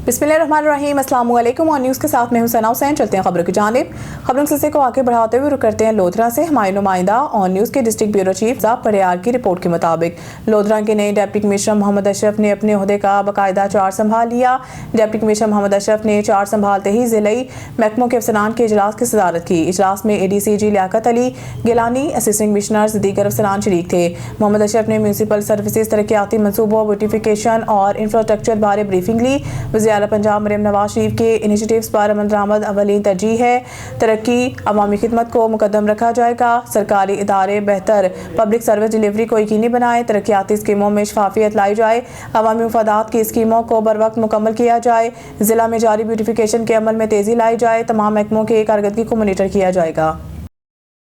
बिस्मिल्लाहिर्रहमानिर्रहीम। अस्सलाम वालेकुम। और न्यूज़ के साथ मैं हूं सना हुसैन। चलते हैं खबरों की जानिब। खबरों के सिलसिले को आगे बढ़ाते हुए रुक करते हैं लोधरा से। हमारे नुमाइंदा और न्यूज़ के डिस्ट्रिक्ट ब्यूरो चीफ ज़ाब परियार की रिपोर्ट के मुताबिक लोधरा के नए डिप्टी कमिश्नर मोहम्मद अशरफ ने अपने ओहदे का बाकायदा चार्ज संभाल लिया। डिप्टी कमिश्नर मोहम्मद अशरफ ने चार्ज संभालते ही ज़िले महकमों के अफसरान के इजलास की सदारत की। इजलास में ADCG Liaquat Ali Gilani, assistant commissioners, दीगर अफसरान शरीक थे। मोहम्मद अशरफ ने म्यूनसिपल सर्विसेज, तरक्याती मनसूबों, ब्यूटिफिकेशन और इंफ्रास्ट्रक्चर बारे ब्रीफिंग ली। वज़ीर आला पंजाब मरियम नवाज शरीफ के इनिशिएटिव्स पर अमल दरामद अवलीन तरजीह है। तरक्की, अवामी खिदमत को मुकद्दम रखा जाएगा। सरकारी इदारे बेहतर पब्लिक सर्विस डिलीवरी को यकीनी बनाए। तरक्याती स्कीमों में शफाफियत लाई जाए। अवामी मुफादात की स्कीमों को बर वक्त मुकम्मल किया जाए। जिला में जारी ब्यूटिफिकेशन के अमल में तेज़ी लाई जाए। तमाम महकमों की कारकर्दगी को मॉनिटर किया जाएगा।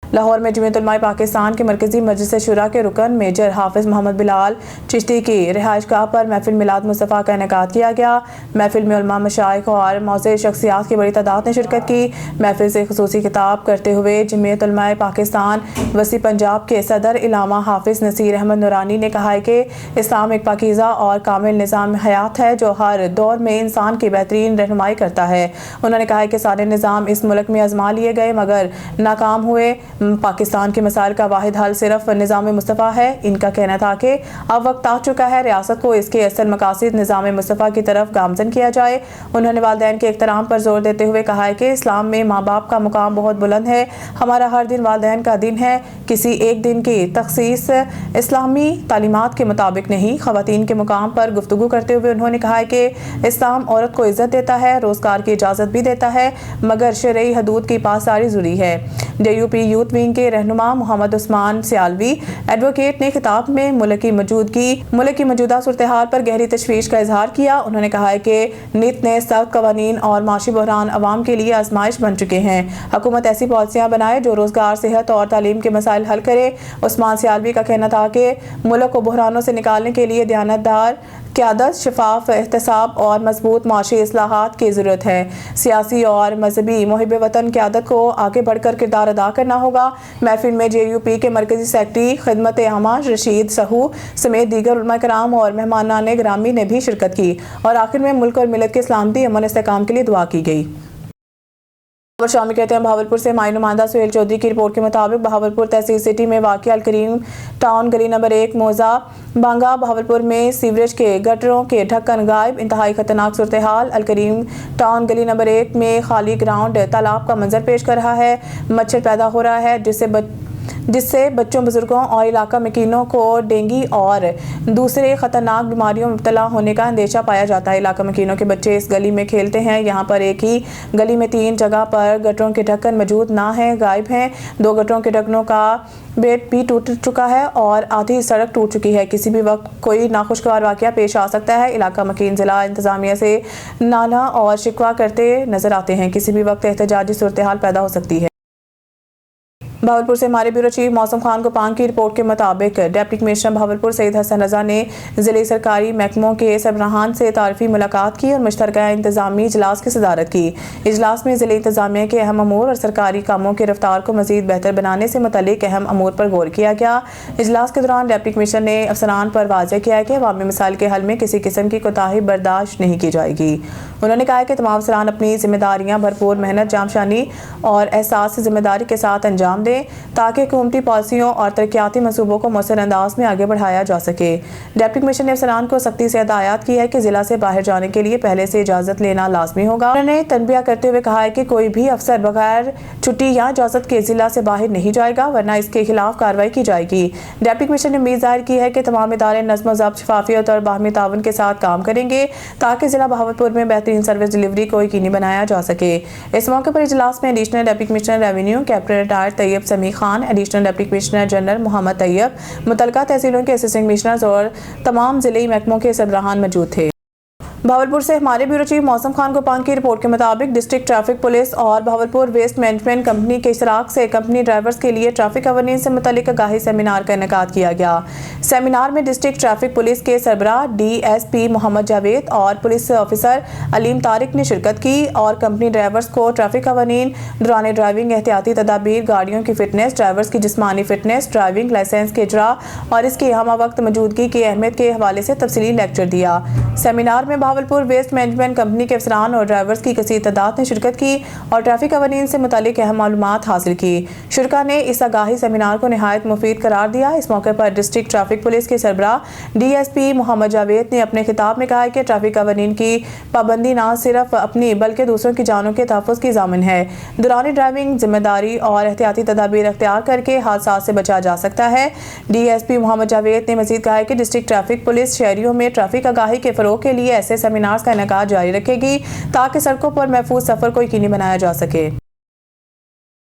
लाहौर में जमीयत उलमाए पाकिस्तान के मरकजी मजलिस शुरा के रुकन मेजर हाफिज मोहम्मद बिलाल चिश्ती की रिहाइशगाह पर महफिल मिलाद मुस्तफ़ा का इनेकाद किया गया। महफिल में उलमा, मशाइख और मौज़ूद शख्सियात की बड़ी तादाद ने शिरकत की। महफिल से खुसूसी खिताब करते हुए जमीयत उलमाए पाकिस्तान वसी पंजाब के सदर इलामा हाफिज नसीर अहमद नूरानी ने कहा है कि इस्लाम एक पाकीज़ा और कामिल निज़ाम हयात है जो हर दौर में इंसान की बेहतरीन रहनुमाई करता है। उन्होंने कहा है कि सारे निज़ाम इस मुल्क में आजमा लिए गए मगर नाकाम हुए। पाकिस्तान के मसाइल का वाहिद हल सिर्फ निज़ाम मुस्तफ़ा है। इनका कहना था कि अब वक्त आ चुका है रियासत को इसके असल मकासद निज़ाम मुस्तफ़ा की तरफ गामजन किया जाए। उन्होंने वालिदैन के एहतराम पर जोर देते हुए कहा है कि इस्लाम में माँ बाप का मुकाम बहुत बुलंद है। हमारा हर दिन वालिदैन का दिन है। किसी एक दिन की तखसीस इस्लामी तालीमात के मुताबिक नहीं। ख़वातीन के मुकाम पर गुफ्तगू करते हुए उन्होंने कहा है कि इस्लाम औरत को इज़्ज़त देता है, रोज़गार की इजाज़त भी देता है मगर शरई हदूद की पासदारी ज़रूरी है। JUP यूथ विंग के रहनुमा मोहम्मद उस्मान सियालवी एडवोकेट ने खिताब में मुल्क की मौजूदा सूरत हाल पर गहरी तशवीश का इजहार किया। उन्होंने कहा है कि नित नए सख्त कवानीन और माशी बहरान अवाम के लिए आजमाइश बन चुके हैं। हुकूमत ऐसी पॉलिसियाँ बनाए जो रोज़गार, सेहत और तालीम के मसाइल हल करे। उस्मान सियालवी का कहना था कि मुल्क को बहरानों से निकालने के लिए दयानतदार क़यादत, शफाफ एहतसाब और मजबूत माशी इस्लाहात की ज़रूरत है। सियासी और मजहबी मुहिब वतन क़यादत को आगे बढ़कर किरदार अदा करना होगा। महफिल में JUP के मरकजी सेक्रेटरी खिदमत आमा रशीद सहू समेत दीगर उलमा कराम और मेहमानान ग्रामी ने भी शिरकत की। और आखिर में मुल्क और मिलत के सलामती, अमन, इस्तेहकाम के लिए दुआ की गई। शामिल कहते हैं बहावलपुर से हमारे नुमाइंदा सुहेल चौधरी की रिपोर्ट के मुताबिक बहावलपुर तहसील सिटी में वाक़ अलकरीम टाउन गली नंबर 1 मौजा बांगा बहावलपुर में सीवरेज के गटरों के ढक्कन गायब, इंतहाई खतरनाक सूरत हाल। अलकरीम टाउन गली नंबर 1 में खाली ग्राउंड तालाब का मंजर पेश कर रहा है। मच्छर पैदा हो रहा है जिससे बच्चों, बुजुर्गों और इलाका मकीनों को डेंगू और दूसरे खतरनाक बीमारियों में मुब्तला होने का अंदेशा पाया जाता है। इलाका मकीनों के बच्चे इस गली में खेलते हैं। यहाँ पर एक ही गली में 3 जगह पर गटरों के ढक्कन मौजूद ना हैं, गायब हैं। 2 गटरों के ढक्कनों का बेड भी टूट चुका है और आधी सड़क टूट चुकी है। किसी भी वक्त कोई नाखुशगवार वाक़या पेश आ सकता है। इलाका मकीन जिला इंतज़ामिया से नाला और शिकवा करते नजर आते हैं। किसी भी वक्त एहतजाजी सूरत हाल पैदा हो सकती है। बहावलपुर से हमारे ब्यूरो चीफ मौसम खान गोपांग की रिपोर्ट के मुताबिक डिप्टी कमिश्नर बहावलपुर सईद हसन रजा ने ज़िले सरकारी महकमों के सरबराहान से तारफी मुलाकात की और मुश्तरका इंतजामी इजलास की सदारत की। इजलास में ज़िले इंतजामिया के अहम अमूर और सरकारी कामों की रफ्तार को मज़ीद बेहतर बनाने से मुतल्लिक अहम अमूर पर गौर किया गया। इजलास के दौरान डिप्टी कमिश्नर ने अफसरान पर वाज़ेह किया कि अवामी मसाइल के हल में किसी किस्म की कोताही बर्दाश्त नहीं की जाएगी। उन्होंने कहा कि तमाम अफसरान अपनी जिम्मेदारियाँ भरपूर मेहनत, जामशानी और एहसास से जिम्मेदारी के साथ अंजाम दें ताकि हुकूमती पॉलिसियों और तरक्याती मनसूबों को मौसर अंदाज में आगे बढ़ाया जा सके। डिप्टी कमिश्नर ने अफसरान को सख्ती से हिदायत की है कि जिला से बाहर जाने के लिए पहले से इजाज़त लेना लाजमी होगा। उन्होंने तनबिया करते हुए कहा है कि कोई भी अफसर बगैर छुट्टी या इजाज़त के जिला से बाहर नहीं जाएगा वरना इसके खिलाफ कार्रवाई की जाएगी। डिप्टी कमिश्नर ने उम्मीद जाहिर की है कि तमाम इदारे नज़्म ज़ब्त, शफाफियत और बाहमी तावन के साथ काम करेंगे ताकि जिला बहावलपुर में बेहतरीन सर्विस डिलीवरी को यकीनी बनाया जा सके। इस मौके पर इजलास में additional deputy commissioner revenue captain retired Tayyab Sami Khan, additional deputy commissioner general Mohammad Tayyab, मुतलका तहसीलों के असिस्टेंट कमिश्नर्स और तमाम जिले महकमों के सरबराहान मौजूद थे। बहावलपुर से हमारे ब्यूरो चीफ मौसम खान गोपांग की रिपोर्ट के मुताबिक डिस्ट्रिक्ट ट्रैफिक पुलिस और बहावलपुर वेस्ट मैनेजमेंट कंपनी के इशराक से कंपनी ड्राइवर्स के लिए ट्रैफिक गवर्नेंस से मुतल्लिक आगाही सेमिनार का इनेकाद किया गया। सेमिनार में डिस्ट्रिक्ट ट्रैफिक पुलिस के सरबराह DSP मोहम्मद जावेद और पुलिस ऑफिसर अलीम तारिक ने शिरकत की और कंपनी ड्राइवर्स को ट्रैफिक कवानीन, दौरान ड्राइविंग एहतियाती तदाबीर, गाड़ियों की फिटनेस, ड्राइवर्स की जिस्मानी फिटनेस, ड्राइविंग लाइसेंस के इजरा और इसकी हम वक्त मौजूदगी की अहमियत के हवाले से तफसीली लेक्चर दिया। सेमिनार में बहावलपुर वेस्ट मैनेजमेंट कंपनी के अफसरान और ड्राइवर्स की कसीर तादाद ने शिरकत की और ट्रैफिक कवानीन से मुतालिक अहम मालूमात हासिल की। शुरका ने इस आगाही सेमिनार को निहायत मुफीद करार दिया। इस मौके पर डिस्ट्रिक्ट ट्रैफिक पुलिस के सरबराह DSP मोहम्मद जावेद ने अपने खिताब में कहा है कि ट्रैफिक कवानीन की पाबंदी न सिर्फ अपनी बल्कि दूसरों की जानों के तहफ़्फ़ुज़ की ज़ामिन है। दौरान ड्राइविंग जिम्मेदारी और एहतियाती तदाबीर अख्तियार करके हादसा से बचा जा सकता है। DSP मोहम्मद जावेद ने मज़ीद कहा है कि डिस्ट्रिक्ट ट्रैफिक पुलिस शहरियों में ट्रैफिक आगाही के फ़रोग़ के लिए ऐसे सेमिनार्स का इनेकाद जारी रखेगी ताकि सड़कों पर महफूज सफ़र को यकीनी बनाया जा सके।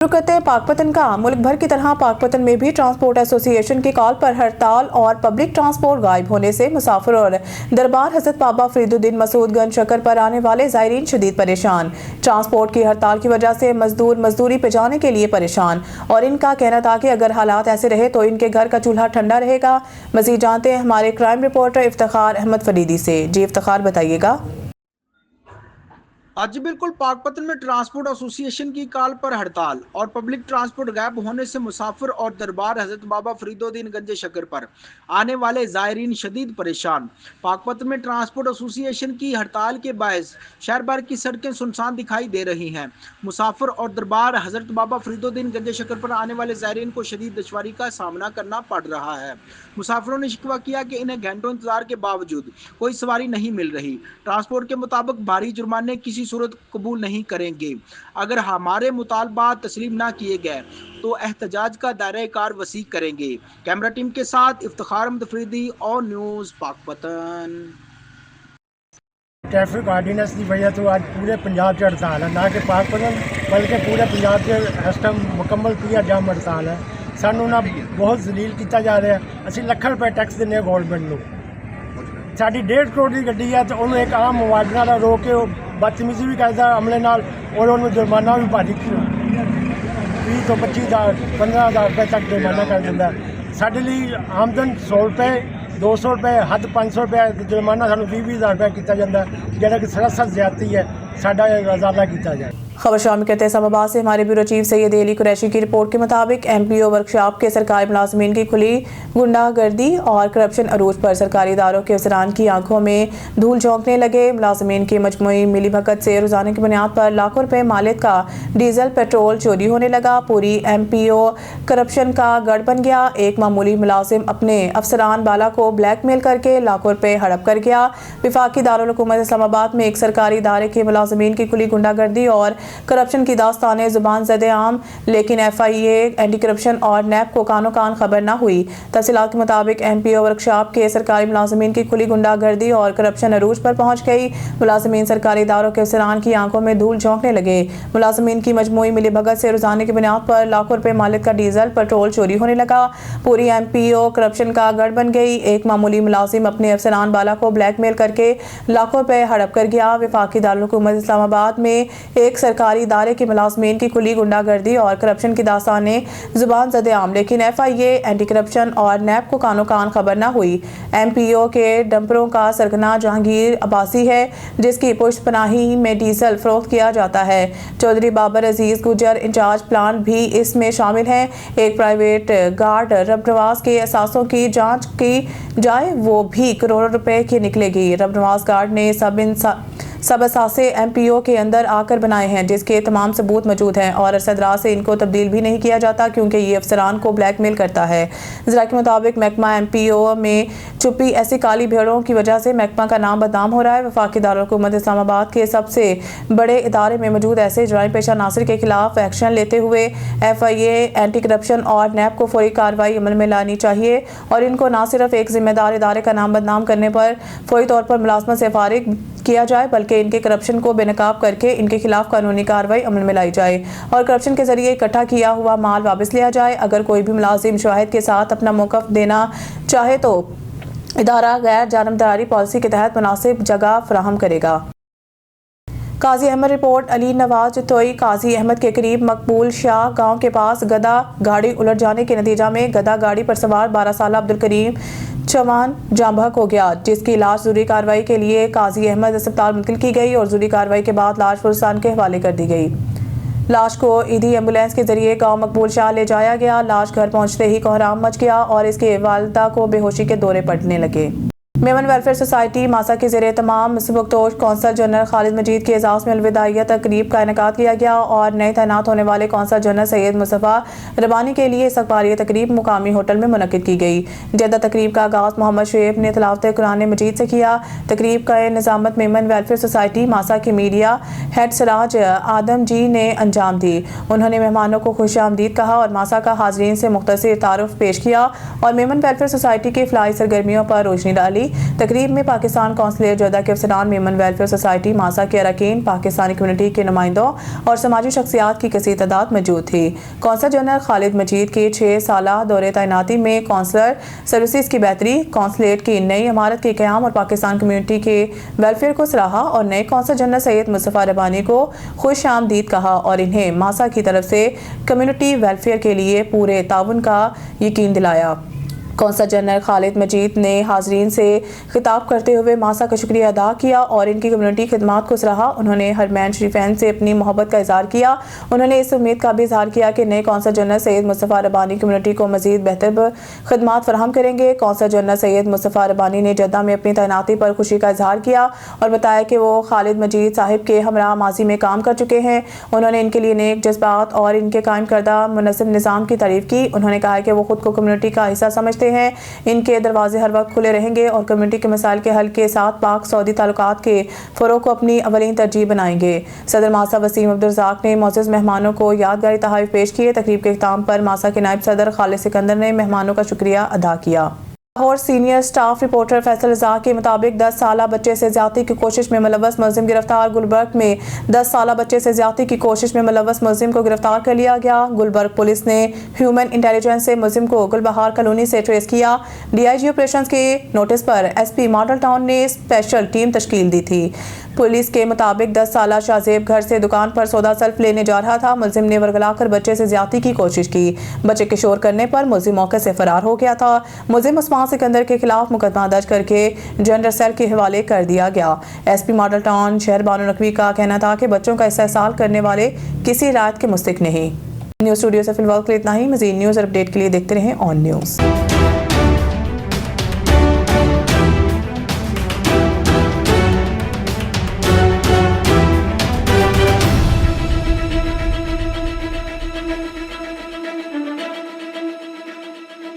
करते हैं पाकपतन का। मुल्क भर की तरह पाकपतन में भी ट्रांसपोर्ट एसोसिएशन की कॉल पर हड़ताल और पब्लिक ट्रांसपोर्ट गायब होने से मुसाफिर और दरबार हजरत बाबा फरीदुद्दीन मसूदगंज शक्कर पर आने वाले ज़ायरीन शदीद परेशान। ट्रांसपोर्ट की हड़ताल की वजह से मजदूर मजदूरी पे जाने के लिए परेशान और इनका कहना था कि अगर हालात ऐसे रहे तो इनके घर का चूल्हा ठंडा रहेगा। मज़ीद जानते हैं हमारे क्राइम रिपोर्टर इफ्तिखार अहमद फरीदी से। जी इफ्तिखार, बताइएगा। आज बिल्कुल पाकपतन में ट्रांसपोर्ट एसोसिएशन की कॉल पर हड़ताल और पब्लिक ट्रांसपोर्ट गायब होने से मुसाफिर और दरबार हजरत बाबा फरीदुद्दीन गंज शक्कर पर आने वाले ज़ायरीन शदीद परेशान। पाकपतन में ट्रांसपोर्ट एसोसिएशन की हड़ताल के बायस शहर भर की सड़कें सुनसान दिखाई दे रही हैं। मुसाफिर और दरबार हजरत बाबा फरीदुद्दीन गंज शक्कर पर आने वाले ज़ायरीन को शदीद दुश्वारी का सामना करना पड़ रहा है। मुसाफिरों ने शिकवा किया कि इन्हें घंटों इंतजार के बावजूद कोई सवारी नहीं मिल रही। ट्रांसपोर्ट के मुताबिक भारी जुर्माने किसी सूरत कबूल नहीं करेंगे। अगर हमारे मुतालबात तस्लीम ना किए गए तो एहतजाज का दायरा कार वसी करेंगे। कैमरा टीम के साथ इफ्तिखार अहमद फरीदी और न्यूज़ पाकपतन। ट्रैफिक आर्डीनेंस की वजह तो आज पूरे पंजाब से हड़ताल है, ना कि पाकपतन बल्कि पूरे पंजाब से इस टाइम मुकम्मल पूरा जाम हड़ताल है। सानू ना बहुत जलील किया जा रहा है। असी लाख रुपए टैक्स देने गौरमेंट को। साड़ी 1.5 करोड़ की गड्डी है तो उन्होंने एक आम मुआवजा का रोक के बदतमीजी भी करता अमले नाल और उन्होंने जुर्माना भी भारी 20 तो 25,000 15,000 रुपये तक जुर्माना कर दिता। साढ़े लिए आमदन 100 रुपये 200 रुपये हद 500 रुपये जुर्माना सानू 20,000 रुपये किया जाता है, जो कि सरासर ज्यादती है। साडा अजाला किया जाए। खबर शामिल करते हैं इस्लामाबाद से हमारे ब्यूरो चीफ सैयद अली कुरैशी की रिपोर्ट के मुताबिक MPO वर्कशॉप के सरकारी मुलाजमीन की खुली गुंडागर्दी और करप्शन अरूज पर सरकारी इदारों के अफसरान की आंखों में धूल झोंकने लगे। मुलाजमीन की मजमूई मिली भगत से रोजाना की बुनियाद पर लाखों रुपए मालिक का डीजल पेट्रोल चोरी होने लगा। पूरी MPO करप्शन का गढ़ बन गया। एक मामूली मुलाजिम अपने अफसरान बाला को ब्लैकमेल करके लाखों रुपए हड़प कर गया। विफाकी दारुल हुकूमत इस्लामाबाद में एक सरकारी इदारे के मुलाजमीन की खुली गुंडागर्दी और करप्शन की दास्तानें जुबान ज़दे आम, लेकिन FIA एंटी करप्शन और NAP को कानो कान खबर न हुई। तफसीलात के मुताबिक MPO वर्कशॉप के सरकारी मुलाजमीन की खुली गुंडागर्दी और करप्शन अरूज पर पहुंच गई। मुलाजमीन सरकारी इदारों के अफसरान की आंखों में धूल झोंकने लगे। मुलाजमीन की मजमूई मिली भगत से रोजाना की बुनियाद पर लाखों रुपए मालिक का डीजल पेट्रोल चोरी होने लगा। पूरी MPO करप्शन का गढ़ बन गई। एक मामूली मुलाजिम अपने अफसरान बाला को ब्लैकमेल करके लाखों रुपए हड़प कर गया। विफाकी दारुल हुकूमत इस्लामाबाद में एक सरकारी इदारे के मुलाजमीन की खुली गुंडागर्दी और करप्शन की दास्तानें जुबान ज़दे आम, लेकिन FIA एंटी करप्शन और NAP को कानो कान खबर न हुई। MPO के डंपरों का सरगना जहांगीर अब्बासी है, जिसकी पुष्ट पनाही में डीजल फरोख्त किया जाता है। चौधरी बाबर अजीज गुजर इंचार्ज प्लांट भी इसमें शामिल हैं। एक प्राइवेट गार्ड रबनवाज के असासों की जांच की जाए, वो भी करोड़ों रुपए की निकलेगी। रबनवाज गार्ड ने सब असासे MPO के अंदर आकर बनाए हैं, जिसके तमाम सबूत मौजूद हैं और अरसदराज से इनको तब्दील भी नहीं किया जाता क्योंकि ये अफसरान को ब्लैकमेल करता है। ज़रा के मुताबिक महकमा MPO में छुपी ऐसी काली भेड़ों की वजह से महकमा का नाम बदनाम हो रहा है। वफाकी दारुल हुकूमत इस्लामाबाद के सबसे बड़े इदारे में मौजूद ऐसे जराइम पेशा नासिर के खिलाफ एक्शन लेते हुए FIA एंटी करप्शन और NAP को फौरी कार्रवाई अमल में लानी चाहिए और इनको न सिर्फ एक जिम्मेदार इदारे का नाम बदनाम करने पर फौरी तौर पर मुलाजमत से फारिग किया जाए, बल्कि इनके करप्शन को बेनकाब करके इनके खिलाफ कानूनी कार्रवाई अमल में लाई जाए और करप्शन के जरिए इकट्ठा किया हुआ माल वापस लिया जाए। अगर कोई भी मुलाजिम शवाहिद के साथ अपना मौक़िफ़ देना चाहे तो इदारा गैर जानबदारी पॉलिसी के तहत मुनासिब जगह फराहम करेगा। काजी अहमद रिपोर्ट। अली नवाज तोई काजी अहमद के करीब मकबूल शाह गांव के पास गदा गाड़ी उलट जाने के नतीजा में गदा गाड़ी पर सवार 12 साल अब्दुल करीम चौहान जांबहक हो गया, जिसकी लाश ज़रूरी कार्रवाई के लिए काजी अहमद अस्पताल मुंतकिल की गई और ज़रूरी कार्रवाई के बाद लाश पुलिसान के हवाले कर दी गई। लाश को ईदी एम्बुलेंस के जरिए गांव मकबूल शाह ले जाया गया। लाश घर पहुंचते ही कोहराम मच गया और इसके वालिदा को बेहोशी के दौरे पड़ने लगे। मेमन वेलफेयर सोसाइटी मासा के ज़ेरे तमाम सबकदोश कौंसल जनरल खालिद मजीद के एजाज़ में अलविदाइया तकरीब का इनेकाद किया गया और नए तैनात होने वाले कौंसल जनरल सैयद मुस्तफ़ा रबानी के लिए इस्तकबालिया तकरीब मुकामी होटल में मुनक्किद की गई। जद्दा तकरीब का आगाज़ मोहम्मद शुएब ने तिलावत कुरान मजीद से किया। तकरीब का निज़ामत मेमन वेलफेयर सोसाइटी मासा के मीडिया हेड सिराज आदम जी ने अंजाम दी। उन्होंने मेहमानों को खुश आमदीद कहा और मासा का हाज़रीन से मुख्तसर तारुफ पेश किया और मेमन वेलफेयर सोसाइटी के फलाई सरगर्मियों पर रोशनी डाली। तकरीब में पाकिस्तान कौंसलेट जद्दा के अफसरान, मेमन वेलफेयर सोसाइटी मासा के अरकान, पाकिस्तानी कम्युनिटी के नुमाइंदों और समाजी शख्सियात की कसीर तादाद मौजूद थी। कौंसल जनरल खालिद मजीद के 6 साला दौरे तैनाती में कौंसलर सर्विसेज की बेहतरी, कौंसलेट की नई इमारत के क़याम और पाकिस्तान कम्युनिटी के वेलफेयर को सराहा और नए कौंसल जनरल सैयद मुस्तफ़ा रबानी को खुश आमदीद कहा और इन्हें मासा की तरफ से कम्युनिटी वेलफेयर के लिए पूरे ताउन का यकीन दिलाया। कौंसल जनरल खालिद मजीद ने हाज़रीन से खिताब करते हुए मासा का शुक्रिया अदा किया और इनकी कम्युनिटी खिदमात को सराहा। उन्होंने हरमैन शरीफैन से अपनी मोहब्बत का इज़हार किया। उन्होंने इस उम्मीद का भी इज़हार किया कि नए कौंसल जनरल सैयद मुस्तफ़ा रबानी कम्युनिटी को मज़ीद बेहतर खिदमात फराहम करेंगे। कौंसल जनरल सैयद मुस्तफ़ा रबानी ने जद्दा में अपनी तैनाती पर खुशी का इज़हार किया और बताया कि वो खालिद मजीद साहिब के हमरा माजी में काम कर चुके हैं। उन्होंने इनके लिए नेक जज्बात और इनके कायम करदा मुनज़्ज़म निज़ाम की तारीफ़ की। उन्होंने कहा कि वो खुद को कम्युनिटी का हिस्सा समझते हैं। इनके दरवाजे हर वक्त खुले रहेंगे और कम्युनिटी के मसाइल के हल के साथ पाक सऊदी ताल्लुकात के फ़रोग़ को अपनी अवलीन तरजीह बनाएंगे। सदर मासा वसीम अब्दुल रज़ाक ने मोअज़्ज़ज़ मेहमानों को यादगारी तोहफ़े पेश किए। तकरीब के इख्तिताम पर मासा के नायब सदर खालिद सिकंदर ने मेहमानों का शुक्रिया अदा किया। और सीनियर स्टाफ रिपोर्टर फैसल रज़ा के मुताबिक 10 साला बच्चे से ज्यादती की कोशिश में मुलव्वस मुलजिम गिरफ्तार। गुलबर्ग में 10 साला बच्चे से ज्यादती की कोशिश में मुलव्वस मुलजिम को गिरफ्तार कर लिया गया। गुलबर्ग पुलिस ने ह्यूमन इंटेलिजेंस से मुलजिम को गुलबहार कॉलोनी से ट्रेस किया। डीआईजी ऑपरेशंस के नोटिस पर एसपी मॉडल टाउन ने स्पेशल टीम तश्कील दी थी। पुलिस के मुताबिक 10 साला शाहजेब घर से दुकान पर सौदा सल्फ लेने जा रहा था। मुलजिम ने वर्गलाकर बच्चे से ज्यादती की कोशिश की। बच्चे के शोर करने पर मुलजिम मौके से फरार हो गया था। मुलजिम उस्मान सिकंदर के खिलाफ मुकदमा दर्ज करके जनरल सेल के हवाले कर दिया गया। एसपी मॉडल टाउन शहर बानो नकवी का कहना था कि बच्चों का इस्तेहसाल करने वाले किसी रायत के मुस्तहिक नहीं। न्यूज़ स्टूडियो से फिलहाल के लिए इतना ही। मज़ीद न्यूज़ और अपडेट के लिए देखते रहें ऑन न्यूज़।